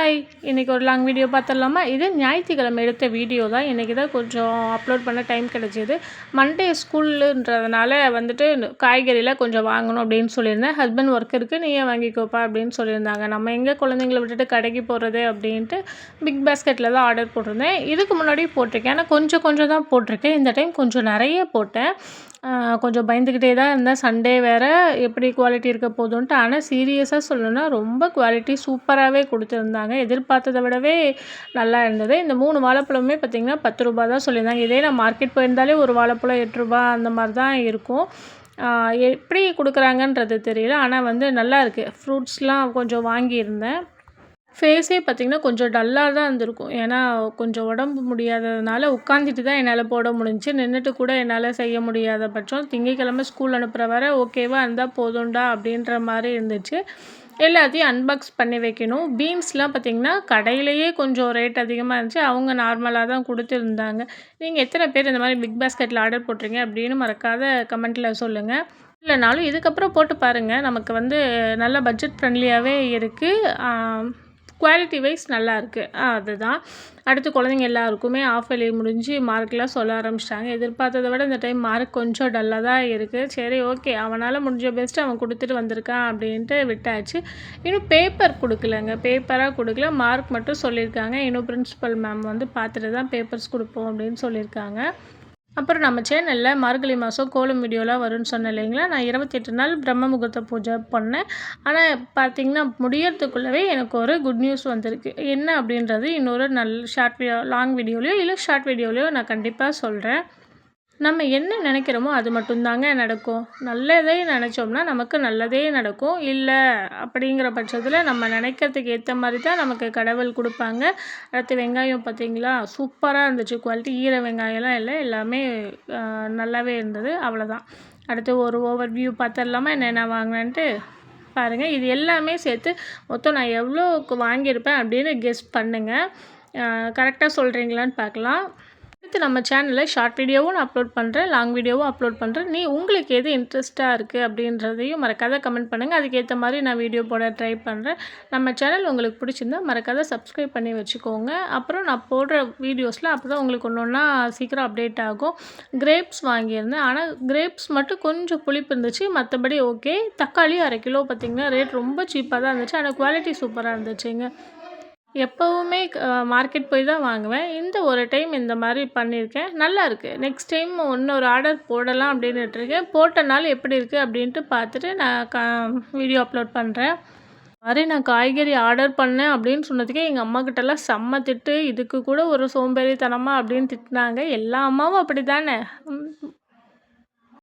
Hi! இன்றைக்கி ஒரு long video பார்த்துடலாமா? இது ஞாயிற்றுக்கிழமை எடுத்த வீடியோ தான். இன்றைக்கி தான் கொஞ்சம் அப்லோட் பண்ண டைம் கிடைச்சிது. மண்டே ஸ்கூலுன்றதுனால வந்துட்டு காய்கறிலாம் கொஞ்சம் வாங்கணும் அப்படின்னு சொல்லியிருந்தேன். ஹஸ்பண்ட் ஒர்க் இருக்குது, நீயே வாங்கிக்கோப்பா அப்படின்னு சொல்லியிருந்தாங்க. நம்ம எங்கே குழந்தைங்கள விட்டுட்டு கடைக்கு போகிறது அப்படின்ட்டு பிக் பாஸ்கெட்டில் தான் ஆர்டர் போட்டிருந்தேன். இதுக்கு முன்னாடி போட்டிருக்கேன், ஆனால் கொஞ்சம் கொஞ்சம் தான் போட்டிருக்கேன். இந்த டைம் கொஞ்சம் நிறைய போட்டேன். கொஞ்சம் பயந்துக்கிட்டே தான் இருந்தேன். சண்டே வேறு, எப்படி குவாலிட்டி இருக்க போதுன்ட்டு. ஆனால் சீரியஸாக சொல்லணுன்னா ரொம்ப குவாலிட்டி சூப்பராகவே கொடுத்துருந்தாங்க. எதிர்பார்த்ததை விடவே நல்லா இருந்தது. இந்த 3 வாழைப்பழமுமே பார்த்திங்கன்னா ரூ. 10 தான் சொல்லியிருந்தாங்க. இதே நான் மார்க்கெட் போயிருந்தாலே ஒரு வாழைப்பழம் ரூ. 8 அந்த மாதிரி தான் இருக்கும். எப்படி கொடுக்குறாங்கன்றது தெரியல, ஆனால் வந்து நல்லா இருக்குது. ஃப்ரூட்ஸ்லாம் கொஞ்சம் வாங்கியிருந்தேன். ஃபேஸே பார்த்திங்கன்னா கொஞ்சம் டல்லாக தான் இருந்திருக்கும். ஏன்னா கொஞ்சம் உடம்பு முடியாததுனால உட்காந்துட்டு தான் என்னால் போட முடிஞ்சுச்சு. நின்றுட்டு கூட என்னால் செய்ய முடியாத பட்சம். திங்கட்கிழமை ஸ்கூல் அனுப்புகிற வரை ஓகேவா இருந்தால் போதும்டா அப்படின்ற மாதிரி இருந்துச்சு. எல்லாத்தையும் அன்பாக்ஸ் பண்ணி வைக்கணும். பீன்ஸ்லாம் பார்த்திங்கன்னா கடையிலேயே கொஞ்சம் ரேட் அதிகமாக இருந்துச்சு. அவங்க நார்மலாக தான் கொடுத்துருந்தாங்க. நீங்கள் எத்தனை பேர் இந்த மாதிரி பிக் பாஸ்கெட்டில் ஆர்டர் போட்டிருங்க அப்படின்னு மறக்காத கமெண்ட்டில் சொல்லுங்கள். இல்லைனாலும் இதுக்கப்புறம் போட்டு பாருங்கள். நமக்கு வந்து நல்ல பட்ஜெட் ஃப்ரெண்ட்லியாகவே இருக்குது. குவாலிட்டி வைஸ் நல்லாயிருக்கு. அதுதான். அடுத்து குழந்தைங்க எல்லாருக்குமே ஆஃப் இயர்லி முடிஞ்சு மார்க்லாம் சொல்ல ஆரம்பிச்சிட்டாங்க. எதிர்பார்த்ததை விட இந்த டைம் மார்க் கொஞ்சம் டல்லாக தான் இருக்குது. சரி, ஓகே, அவனால் முடிஞ்ச பெஸ்ட்டு அவன் கொடுத்துட்டு வந்திருக்கான் அப்படின்ட்டு விட்டாச்சு. இன்னும் பேப்பர் கொடுக்கலங்க. பேப்பராக கொடுக்கல, மார்க் மட்டும் சொல்லியிருக்காங்க. இன்னும் பிரின்சிபல் மேம் வந்து பார்த்துட்டு தான் பேப்பர்ஸ் கொடுப்போம் அப்படின்னு சொல்லியிருக்காங்க. அப்புறம் நம்ம சேனலில் மார்கழி மாதம் கோலம் வீடியோலாம் வரும்னு சொன்னேன் இல்லைங்களா? நான் 28 நாள் பிரம்ம முகூர்த்த பூஜை பண்ணேன். ஆனால் பார்த்திங்கன்னா முடியறதுக்குள்ளவே எனக்கு ஒரு குட் நியூஸ் வந்திருக்கு. என்ன அப்படின்றது இன்னொரு லாங் வீடியோலையோ இல்லை ஷார்ட் வீடியோலையோ நான் கண்டிப்பாக சொல்கிறேன். நம்ம என்ன நினைக்கிறோமோ அது மட்டும்தாங்க நடக்கும். நல்லதே நினச்சோம்னா நமக்கு நல்லதே நடக்கும். இல்லை அப்படிங்கிற பட்சத்தில் நம்ம நினைக்கிறதுக்கு ஏற்ற மாதிரி தான் நமக்கு கடவுள் கொடுப்பாங்க. அடுத்து வெங்காயம் பார்த்திங்களா, சூப்பராக இருந்துச்சு. குவாலிட்டி ஈர வெங்காயம்லாம் இல்லை, எல்லாமே நல்லாவே இருந்தது. அவ்வளோதான். அடுத்து ஒரு ஓவர் வியூ பார்த்துடலாமா என்னென்ன வாங்கினேன்ட்டு பாருங்கள். இது எல்லாமே சேர்த்து மொத்தம் நான் எவ்வளோக்கு வாங்கியிருப்பேன் அப்படின்னு கெஸ் பண்ணுங்கள். கரெக்டாக சொல்கிறீங்களான்னு பார்க்கலாம். அடுத்து நம்ம சேனலில் ஷார்ட் வீடியோவும் நான் அப்லோட் பண்ணுறேன், லாங் வீடியோவும் அப்லோட் பண்ணுறேன். உங்களுக்கு எது இன்ட்ரெஸ்ட்டாக இருக்குது அப்படின்றதையும் மறக்காத கமெண்ட் பண்ணுங்கள். அதுக்கேற்ற மாதிரி நான் வீடியோ போட ட்ரை பண்ணுறேன். நம்ம சேனல் உங்களுக்கு பிடிச்சிருந்தா மறக்காத சப்ஸ்கிரைப் பண்ணி வச்சுக்கோங்க. அப்புறம் நான் போடுற வீடியோஸில் அப்போ தான் உங்களுக்கு ஒன்று ஒன்றா சீக்கிரம் அப்டேட் ஆகும். கிரேப்ஸ் வாங்கியிருந்தேன், ஆனால் கிரேப்ஸ் மட்டும் கொஞ்சம் புளிப்பு இருந்துச்சு. மற்றபடி ஓகே. தக்காளி 1/2 கிலோ பார்த்திங்கன்னா ரேட் ரொம்ப சீப்பாக தான் இருந்துச்சு, ஆனால் குவாலிட்டி சூப்பராக இருந்துச்சுங்க. எப்போவுமே மார்க்கெட் போய் தான் வாங்குவேன். இந்த ஒரு டைம் இந்த மாதிரி பண்ணியிருக்கேன். நல்லாயிருக்கு. நெக்ஸ்ட் டைம் இன்னொரு ஆர்டர் போடலாம் அப்படின்னுட்டுருக்கேன். போட்டனால எப்படி இருக்குது அப்படின்ட்டு பார்த்துட்டு நான் வீடியோ அப்லோட் பண்ணுறேன். மாதிரி நான் காய்கறி ஆர்டர் பண்ணேன் அப்படின்னு சொன்னதுக்கே எங்கள் அம்மாக்கிட்டலாம் செம்ம திட்டு. இதுக்கு கூட ஒரு சோம்பேறித்தனமா அப்படின்னு திட்டினாங்க. எல்லா அம்மாவும் அப்படி தானே.